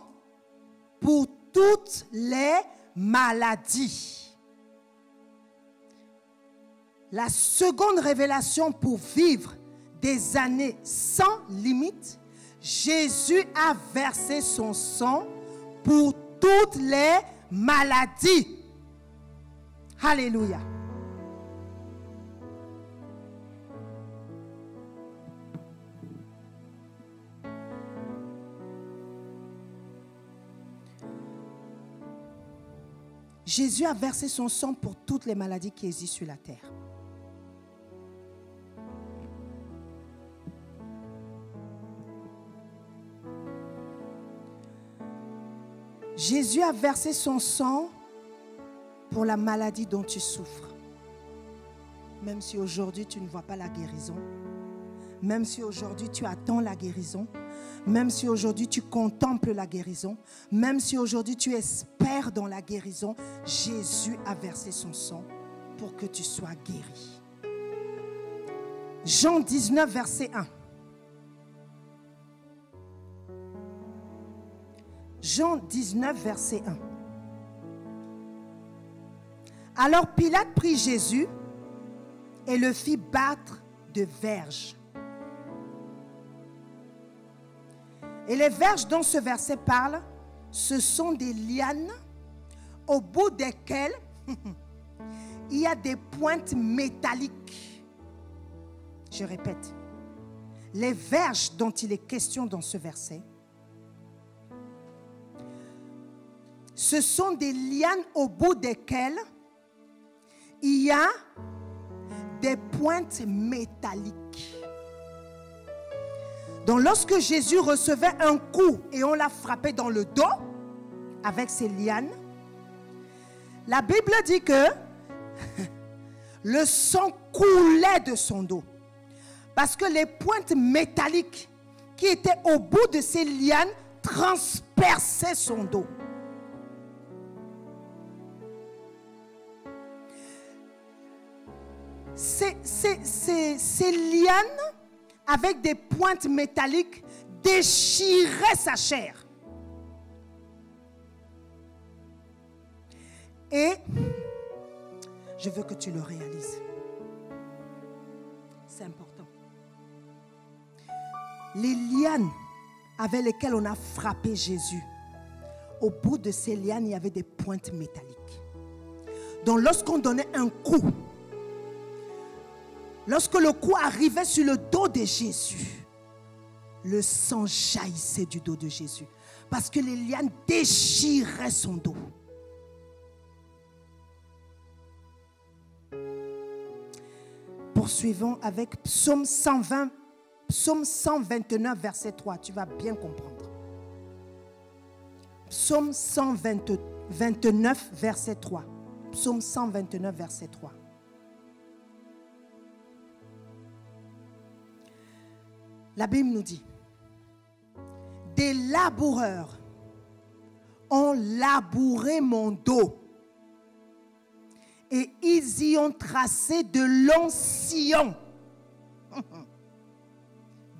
A: pour toutes les maladies. La seconde révélation pour vivre des années sans limite, Jésus a versé son sang pour toutes les maladies. Alléluia. Jésus a versé son sang pour toutes les maladies qui existent sur la terre. Jésus a versé son sang pour la maladie dont tu souffres. Même si aujourd'hui tu ne vois pas la guérison, même si aujourd'hui tu attends la guérison, même si aujourd'hui tu contemples la guérison, même si aujourd'hui tu espères dans la guérison, Jésus a versé son sang pour que tu sois guéri. Jean 19, verset 1. Jean 19, verset 1. Alors Pilate prit Jésus et le fit battre de verges. Et les verges dont ce verset parle, ce sont des lianes au bout desquelles il y a des pointes métalliques. Je répète, les verges dont il est question dans ce verset, ce sont des lianes au bout desquelles il y a des pointes métalliques. Donc lorsque Jésus recevait un coup et on l'a frappé dans le dos avec ces lianes, la Bible dit que le sang coulait de son dos. Parce que les pointes métalliques qui étaient au bout de ces lianes transperçaient son dos. Ces lianes avec des pointes métalliques déchiraient sa chair. Et je veux que tu le réalises. C'est important. Les lianes avec lesquelles on a frappé Jésus, au bout de ces lianes, il y avait des pointes métalliques. Donc lorsqu'on donnait un coup, lorsque le coup arrivait sur le dos de Jésus, le sang jaillissait du dos de Jésus. Parce que les lianes déchiraient son dos. Poursuivons avec Psaume 120, Psaume 129, verset 3. Tu vas bien comprendre. Psaume 129, verset 3. Psaume 129, verset 3. La Bible nous dit, des laboureurs ont labouré mon dos et ils y ont tracé de longs sillons.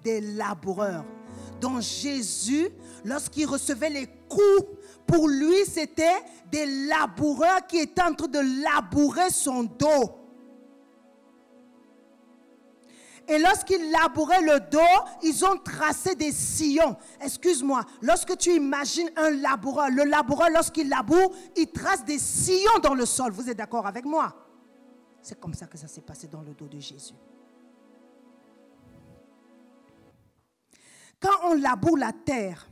A: Des laboureurs. Donc Jésus, lorsqu'il recevait les coups, pour lui c'était des laboureurs qui étaient en train de labourer son dos. Et lorsqu'ils labouraient le dos, ils ont tracé des sillons. Excuse-moi, lorsque tu imagines un laboureur, le laboureur, lorsqu'il laboure, il trace des sillons dans le sol. Vous êtes d'accord avec moi? C'est comme ça que ça s'est passé dans le dos de Jésus. Quand on laboure la terre,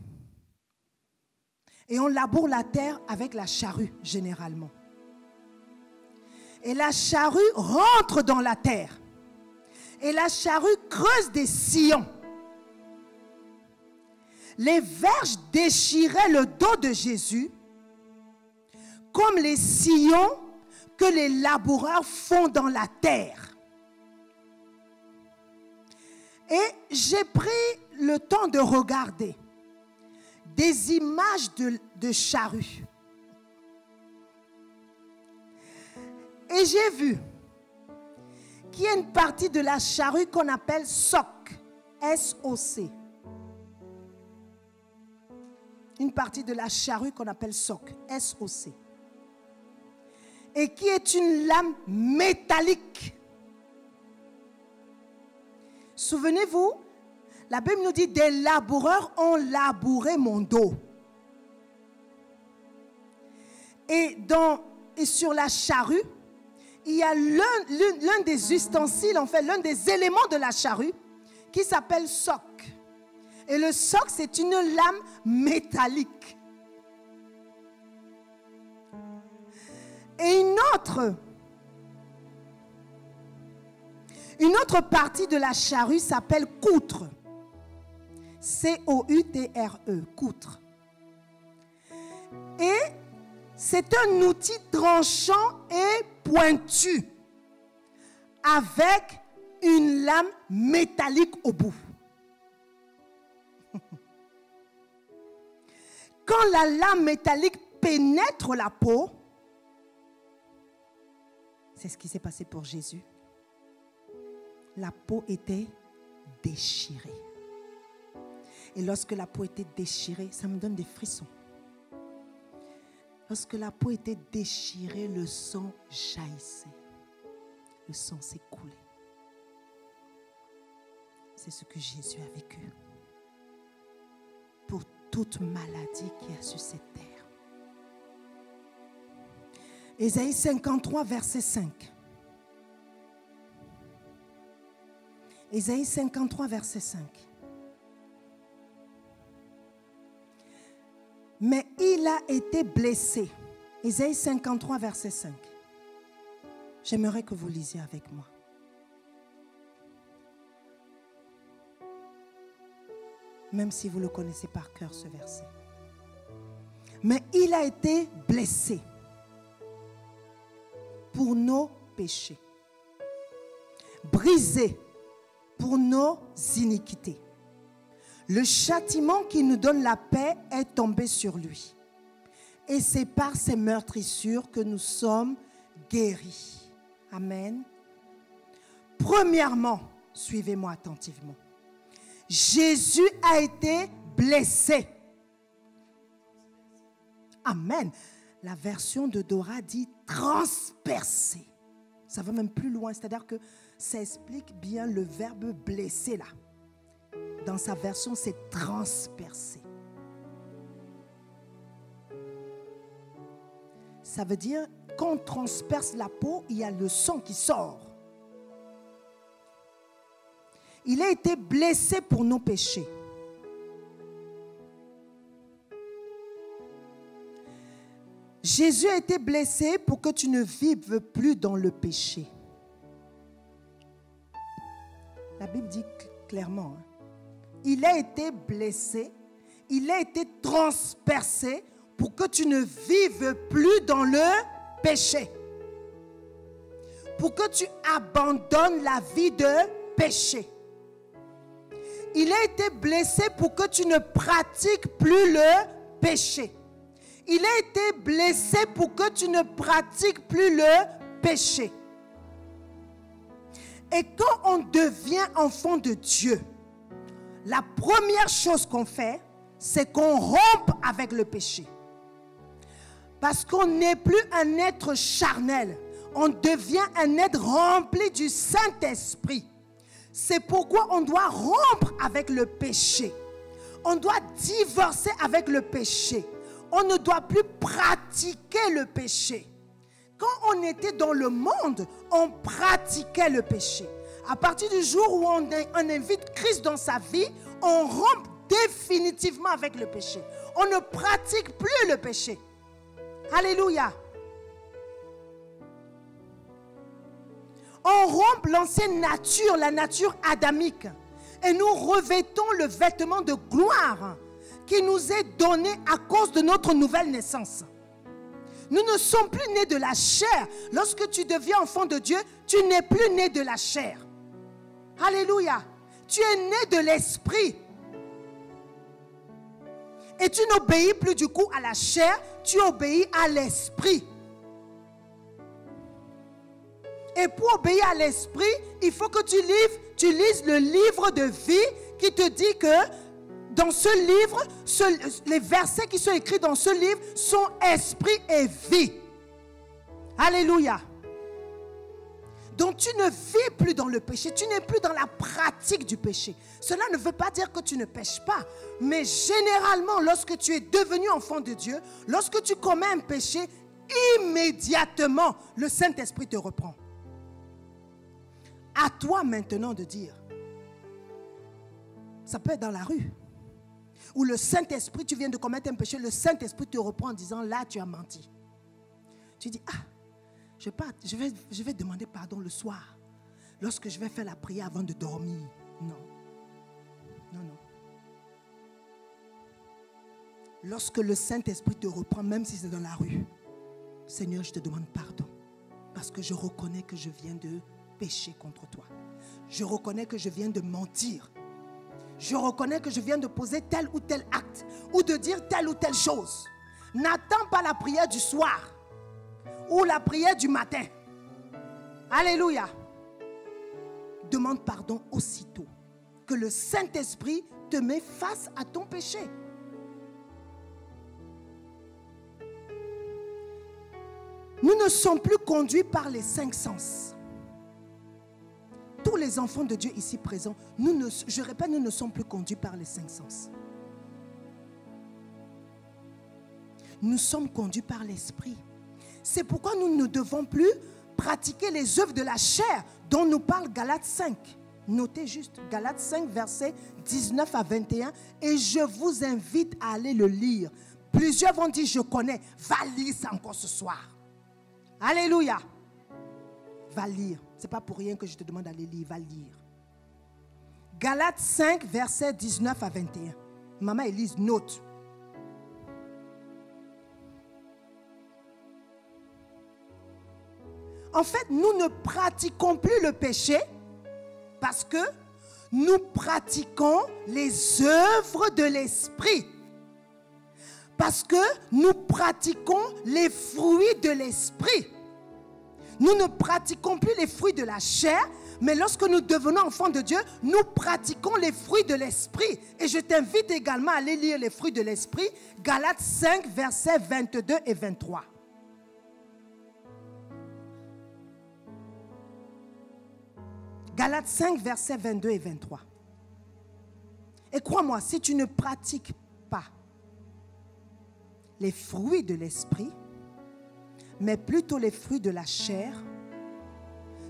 A: et on laboure la terre avec la charrue généralement, et la charrue rentre dans la terre, et la charrue creuse des sillons. Les verges déchiraient le dos de Jésus comme les sillons que les laboureurs font dans la terre. Et j'ai pris le temps de regarder des images de charrues. Et j'ai vu qu'il y a une partie de la charrue qu'on appelle soc, S-O-C. Une partie de la charrue qu'on appelle soc, S-O-C. Et qui est une lame métallique. Souvenez-vous, la Bible nous dit, des laboureurs ont labouré mon dos. Et sur la charrue, il y a l'un des ustensiles, en fait, l'un des éléments de la charrue qui s'appelle soc. Et le soc, c'est une lame métallique. Et une autre partie de la charrue s'appelle coutre. C-O-U-T-R-E, coutre. Et c'est un outil tranchant et pointu avec une lame métallique au bout. Quand la lame métallique pénètre la peau, c'est ce qui s'est passé pour Jésus. La peau était déchirée. Et lorsque la peau était déchirée, ça me donne des frissons. Lorsque la peau était déchirée, le sang jaillissait. Le sang s'écoulait. C'est ce que Jésus a vécu. Pour toute maladie qui a sur cette terre. Ésaïe 53, verset 5. Ésaïe 53, verset 5. Mais il a été blessé. Ésaïe 53, verset 5. J'aimerais que vous lisiez avec moi. Même si vous le connaissez par cœur, ce verset. Mais il a été blessé pour nos péchés, brisé pour nos iniquités. Le châtiment qui nous donne la paix est tombé sur lui. Et c'est par ses meurtrissures que nous sommes guéris. Amen. Premièrement, suivez-moi attentivement. Jésus a été blessé. Amen. La version de Dora dit transpercé. Ça va même plus loin, c'est-à-dire que ça explique bien le verbe blesser là. Dans sa version, c'est transpercé. Ça veut dire, quand on transperce la peau, il y a le sang qui sort. Il a été blessé pour nos péchés. Jésus a été blessé pour que tu ne vives plus dans le péché. La Bible dit clairement, hein. Il a été blessé, il a été transpercé pour que tu ne vives plus dans le péché. Pour que tu abandonnes la vie de péché. Il a été blessé pour que tu ne pratiques plus le péché. Il a été blessé pour que tu ne pratiques plus le péché. Et quand on devient enfant de Dieu, la première chose qu'on fait, c'est qu'on rompe avec le péché. Parce qu'on n'est plus un être charnel. On devient un être rempli du Saint-Esprit. C'est pourquoi on doit rompre avec le péché. On doit divorcer avec le péché. On ne doit plus pratiquer le péché. Quand on était dans le monde, on pratiquait le péché. À partir du jour où on invite Christ dans sa vie, on rompt définitivement avec le péché. On ne pratique plus le péché. Alléluia. On rompt l'ancienne nature, la nature adamique. Et nous revêtons le vêtement de gloire qui nous est donné à cause de notre nouvelle naissance. Nous ne sommes plus nés de la chair. Lorsque tu deviens enfant de Dieu, tu n'es plus né de la chair. Alléluia. Tu es né de l'esprit. Et tu n'obéis plus du coup à la chair, tu obéis à l'esprit. Et pour obéir à l'esprit, il faut que tu lises le livre de vie qui te dit que dans ce livre, les versets qui sont écrits dans ce livre sont esprit et vie. Alléluia. Donc tu ne vis plus dans le péché, tu n'es plus dans la pratique du péché. Cela ne veut pas dire que tu ne pêches pas. Mais généralement, lorsque tu es devenu enfant de Dieu, lorsque tu commets un péché, immédiatement, le Saint-Esprit te reprend. À toi maintenant de dire. Ça peut être dans la rue. Où le Saint-Esprit, tu viens de commettre un péché, le Saint-Esprit te reprend en disant, là tu as menti. Tu dis, je vais demander pardon le soir. Lorsque je vais faire la prière avant de dormir. Non. Non, non. Lorsque le Saint-Esprit te reprend, même si c'est dans la rue, Seigneur, je te demande pardon. Parce que je reconnais que je viens de pécher contre toi. Je reconnais que je viens de mentir. Je reconnais que je viens de poser tel ou tel acte ou de dire telle ou telle chose. N'attends pas la prière du soir ou la prière du matin. Alléluia. Demande pardon aussitôt que le Saint-Esprit te met face à ton péché. Nous ne sommes plus conduits par les 5 sens. Tous les enfants de Dieu ici présents, nous ne sommes plus conduits par les 5 sens. Nous sommes conduits par l'Esprit. C'est pourquoi nous ne devons plus pratiquer les œuvres de la chair dont nous parle Galates 5. Notez juste, Galates 5, versets 19 à 21. Et je vous invite à aller le lire. Plusieurs vont dire, je connais. Va lire ça encore ce soir. Alléluia. Va lire. Ce n'est pas pour rien que je te demande d'aller lire. Va lire. Galates 5, versets 19 à 21. Maman Élise, note. En fait, nous ne pratiquons plus le péché parce que nous pratiquons les œuvres de l'esprit. Parce que nous pratiquons les fruits de l'esprit. Nous ne pratiquons plus les fruits de la chair, mais lorsque nous devenons enfants de Dieu, nous pratiquons les fruits de l'esprit. Et je t'invite également à aller lire les fruits de l'esprit, Galates 5, versets 22 et 23. Galates 5, versets 22 et 23. Et crois-moi, si tu ne pratiques pas les fruits de l'esprit, mais plutôt les fruits de la chair,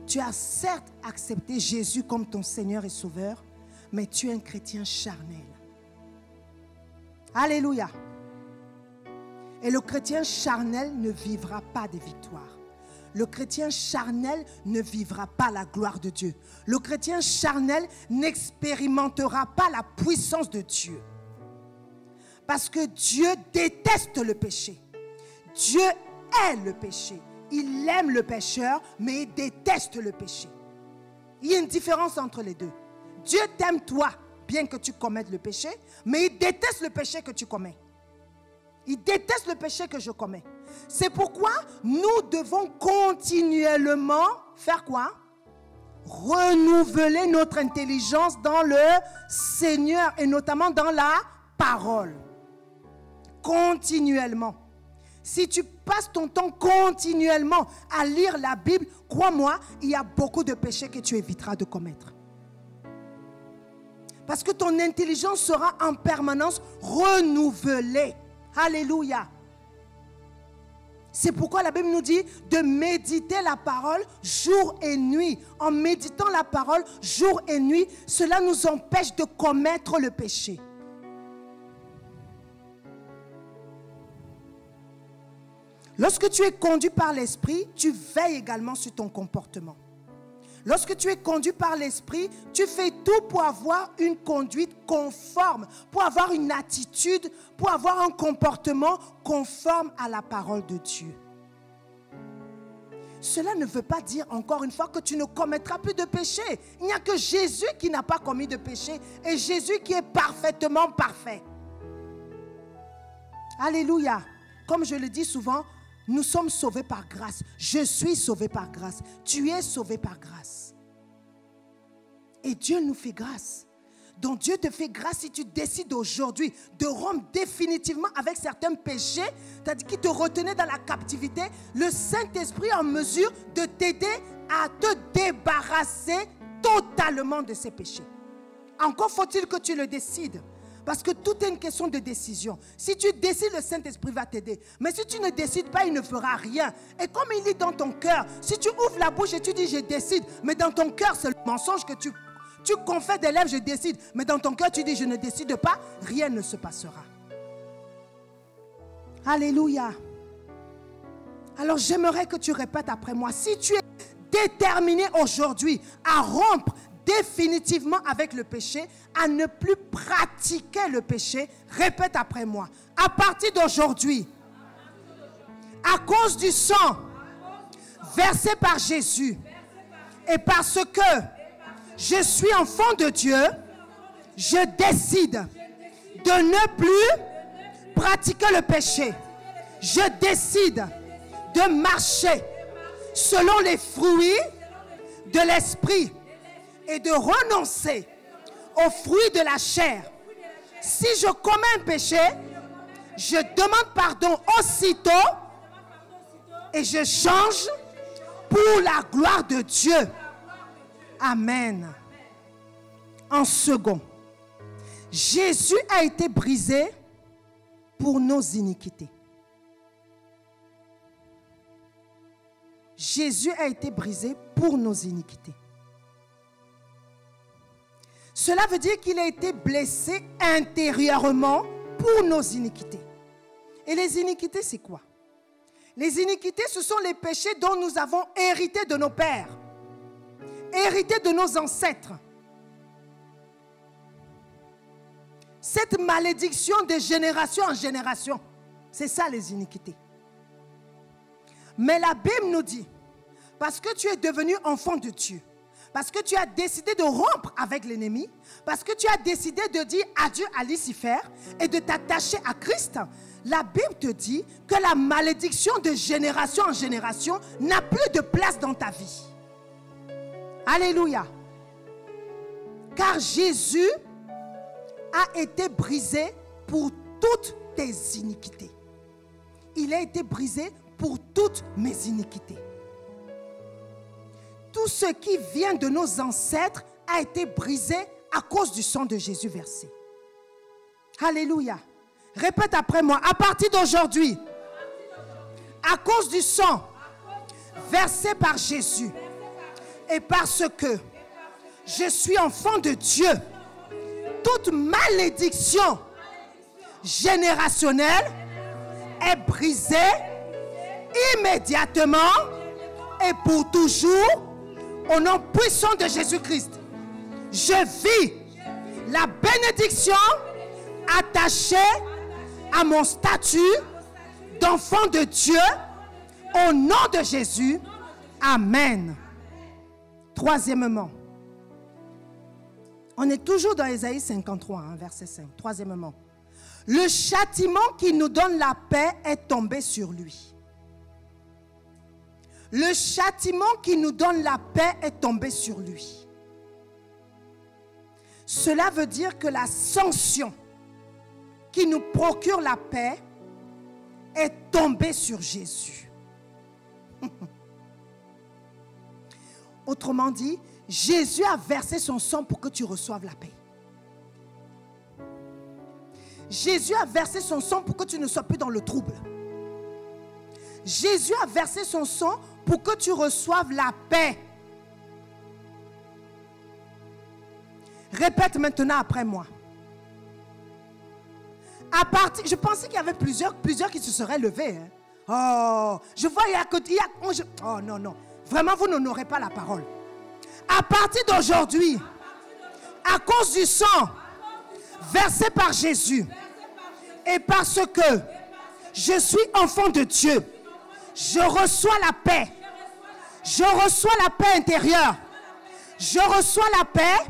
A: tu as certes accepté Jésus comme ton Seigneur et Sauveur, mais tu es un chrétien charnel. Alléluia. Et le chrétien charnel ne vivra pas de victoire. Le chrétien charnel ne vivra pas la gloire de Dieu. Le chrétien charnel n'expérimentera pas la puissance de Dieu. Parce que Dieu déteste le péché. Dieu est le péché. Il aime le pécheur, mais il déteste le péché. Il y a une différence entre les deux. Dieu t'aime toi, bien que tu commettes le péché, mais il déteste le péché que tu commets. Il déteste le péché que je commets. C'est pourquoi nous devons continuellement faire quoi? Renouveler notre intelligence dans le Seigneur et notamment dans la parole. Continuellement. Si tu passes ton temps continuellement à lire la Bible, crois-moi, il y a beaucoup de péchés que tu éviteras de commettre. Parce que ton intelligence sera en permanence renouvelée. Alléluia. C'est pourquoi la Bible nous dit de méditer la parole jour et nuit. En méditant la parole jour et nuit, cela nous empêche de commettre le péché. Lorsque tu es conduit par l'esprit, tu veilles également sur ton comportement. Lorsque tu es conduit par l'esprit, tu fais tout pour avoir une conduite conforme, pour avoir une attitude, pour avoir un comportement conforme à la parole de Dieu. Cela ne veut pas dire encore une fois que tu ne commettras plus de péché. Il n'y a que Jésus qui n'a pas commis de péché et Jésus qui est parfaitement parfait. Alléluia. Comme je le dis souvent, nous sommes sauvés par grâce. Je suis sauvé par grâce. Tu es sauvé par grâce. Et Dieu nous fait grâce. Donc Dieu te fait grâce si tu décides aujourd'hui de rompre définitivement avec certains péchés, c'est-à-dire qui te retenaient dans la captivité. Le Saint-Esprit est en mesure de t'aider à te débarrasser totalement de ces péchés. Encore faut-il que tu le décides. Parce que tout est une question de décision. Si tu décides, le Saint-Esprit va t'aider. Mais si tu ne décides pas, il ne fera rien. Et comme il est dans ton cœur, si tu ouvres la bouche et tu dis je décide, mais dans ton cœur c'est le mensonge que tu confesses des lèvres, je décide. Mais dans ton cœur tu dis je ne décide pas, rien ne se passera. Alléluia. Alors j'aimerais que tu répètes après moi. Si tu es déterminé aujourd'hui à rompre définitivement avec le péché, à ne plus pratiquer le péché, répète après moi. À partir d'aujourd'hui, à cause du sang versé par Jésus et parce que je suis enfant de Dieu, je décide de ne plus pratiquer le péché. Je décide de marcher selon les fruits de l'esprit et de renoncer aux fruits de la chair. Si je commets un péché, je demande pardon aussitôt et je change pour la gloire de Dieu. Amen. En second, Jésus a été brisé pour nos iniquités. Jésus a été brisé pour nos iniquités. Cela veut dire qu'il a été blessé intérieurement pour nos iniquités. Et les iniquités, c'est quoi? Les iniquités, ce sont les péchés dont nous avons hérité de nos pères, hérité de nos ancêtres. Cette malédiction de génération en génération, c'est ça les iniquités. Mais la Bible nous dit, parce que tu es devenu enfant de Dieu, parce que tu as décidé de rompre avec l'ennemi, parce que tu as décidé de dire adieu à Lucifer et de t'attacher à Christ, la Bible te dit que la malédiction de génération en génération n'a plus de place dans ta vie. Alléluia. Car Jésus a été brisé pour toutes tes iniquités. Il a été brisé pour toutes mes iniquités. Tout ce qui vient de nos ancêtres a été brisé à cause du sang de Jésus versé. Alléluia. Répète après moi. À partir d'aujourd'hui, à cause du sang versé par Jésus et parce que je suis enfant de Dieu, toute malédiction générationnelle est brisée immédiatement et pour toujours au nom puissant de Jésus-Christ. Je vis la bénédiction attachée à mon statut d'enfant de Dieu au nom de Jésus. Amen. Troisièmement, on est toujours dans Ésaïe 53, verset 5. Troisièmement, le châtiment qui nous donne la paix est tombé sur lui. Le châtiment qui nous donne la paix est tombé sur lui. Cela veut dire que la sanction qui nous procure la paix est tombée sur Jésus. Autrement dit, Jésus a versé son sang pour que tu reçoives la paix. Jésus a versé son sang pour que tu ne sois plus dans le trouble. Jésus a versé son sang pour que tu reçoives la paix. Répète maintenant après moi. Je pensais qu'il y avait plusieurs qui se seraient levés. Oh, je vois, oh non, non. Vraiment, vous n'honorez pas la parole. À partir d'aujourd'hui, à cause du sang versé par Jésus, et parce que je suis enfant de Dieu, je reçois la paix. Je reçois la paix intérieure. Je reçois la paix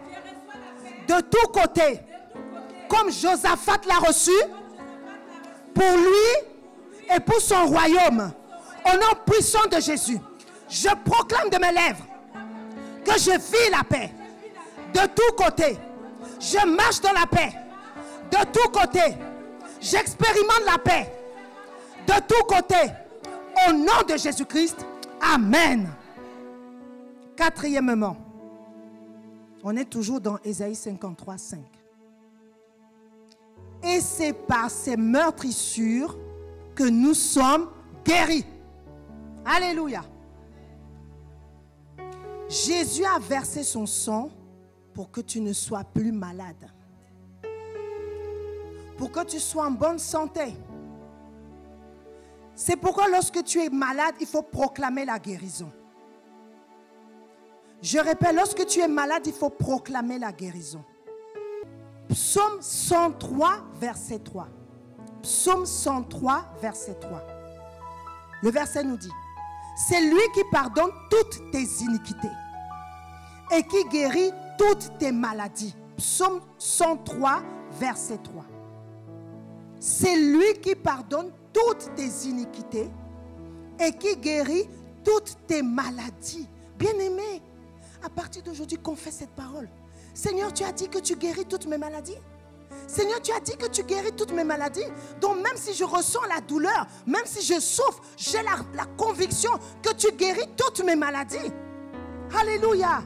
A: de tous côtés. Comme Josaphat l'a reçu pour lui et pour son royaume. Au nom puissant de Jésus, je proclame de mes lèvres que je vis la paix de tous côtés. Je marche dans la paix de tous côtés. J'expérimente la paix de tous côtés. Au nom de Jésus-Christ, amen. Quatrièmement, on est toujours dans Ésaïe 53, 5. Et c'est par ces meurtrissures que nous sommes guéris. Alléluia. Jésus a versé son sang pour que tu ne sois plus malade. Pour que tu sois en bonne santé. C'est pourquoi lorsque tu es malade, il faut proclamer la guérison. Je répète, lorsque tu es malade, il faut proclamer la guérison. Psaume 103, verset 3. Psaume 103, verset 3. Le verset nous dit, c'est lui qui pardonne toutes tes iniquités et qui guérit toutes tes maladies. Psaume 103, verset 3. C'est lui qui pardonne toutes tes iniquités et qui guérit toutes tes maladies. Bien-aimé, à partir d'aujourd'hui, confesse cette parole. Seigneur, tu as dit que tu guéris toutes mes maladies. Seigneur, tu as dit que tu guéris toutes mes maladies. Donc même si je ressens la douleur, même si je souffre, j'ai la conviction que tu guéris toutes mes maladies. Alléluia.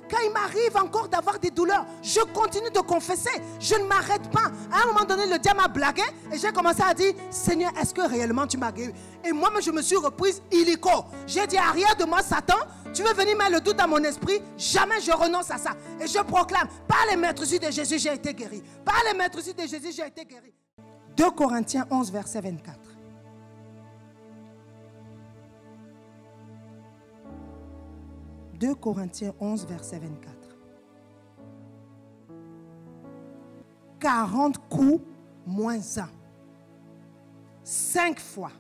A: Quand il m'arrive encore d'avoir des douleurs, je continue de confesser. Je ne m'arrête pas. À un moment donné, le diable m'a blagué et j'ai commencé à dire, Seigneur, est-ce que réellement tu m'as guéri? Et moi-même, je me suis reprise illico. J'ai dit, arrière de moi, Satan, tu veux venir mettre le doute dans mon esprit? Jamais je renonce à ça. Et je proclame, par les maîtres de Jésus, j'ai été guéri. Par les maîtres de Jésus, j'ai été guéri. 2 Corinthiens 11, verset 24. « 2 Corinthiens 11, verset 24. 40 coups moins 1. 5 fois,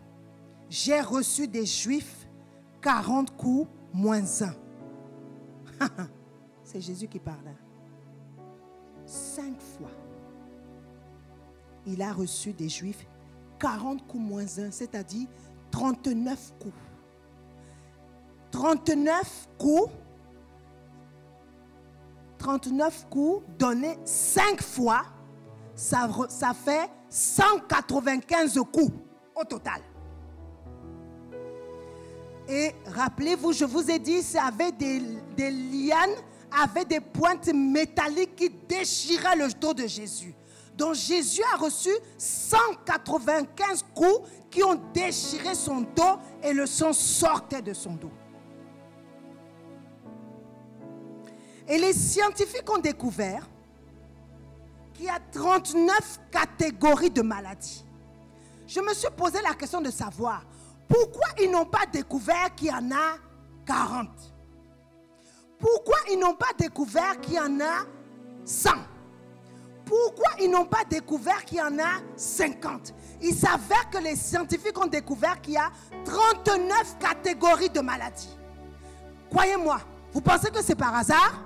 A: j'ai reçu des Juifs 40 coups moins 1. C'est Jésus qui parle. 5 fois, il a reçu des Juifs 40 coups moins 1, c'est-à-dire 39 coups. 39 coups donnés 5 fois, ça fait 195 coups au total. Et rappelez-vous, je vous ai dit, c'est avec des lianes, avec des pointes métalliques qui déchiraient le dos de Jésus. Donc Jésus a reçu 195 coups qui ont déchiré son dos et le sang sortait de son dos. Et les scientifiques ont découvert qu'il y a 39 catégories de maladies. Je me suis posé la question de savoir pourquoi ils n'ont pas découvert qu'il y en a 40. Pourquoi ils n'ont pas découvert qu'il y en a 100. Pourquoi ils n'ont pas découvert qu'il y en a 50. Il s'avère que les scientifiques ont découvert qu'il y a 39 catégories de maladies. Croyez-moi, vous pensez que c'est par hasard?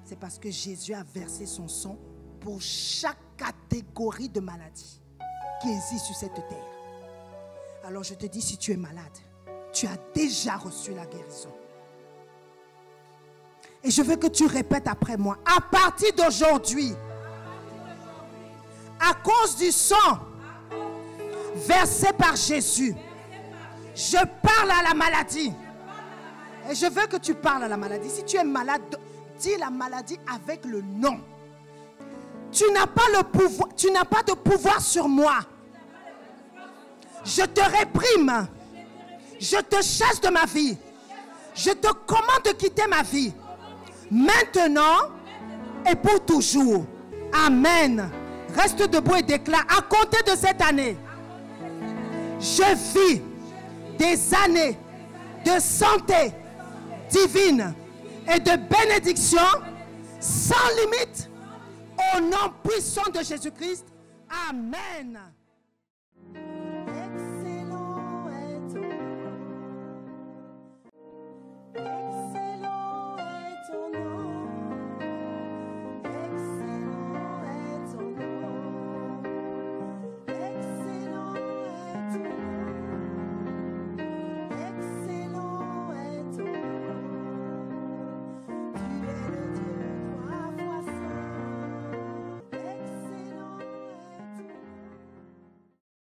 A: C'est parce que Jésus a versé son sang pour chaque catégorie de maladie qui existe sur cette terre. Alors je te dis, si tu es malade, tu as déjà reçu la guérison. Et je veux que tu répètes après moi. À partir d'aujourd'hui, à cause du sang versé par Jésus, je parle à la maladie. Et je veux que tu parles à la maladie. Si tu es malade, dis la maladie avec le nom. Tu n'as pas le pouvoir, tu n'as pas de pouvoir sur moi. Je te réprime. Je te chasse de ma vie. Je te commande de quitter ma vie. Maintenant et pour toujours. Amen. Reste debout et déclare, à compter de cette année, je vis des années de santé divine et de bénédiction sans limite au nom puissant de Jésus-Christ. Amen.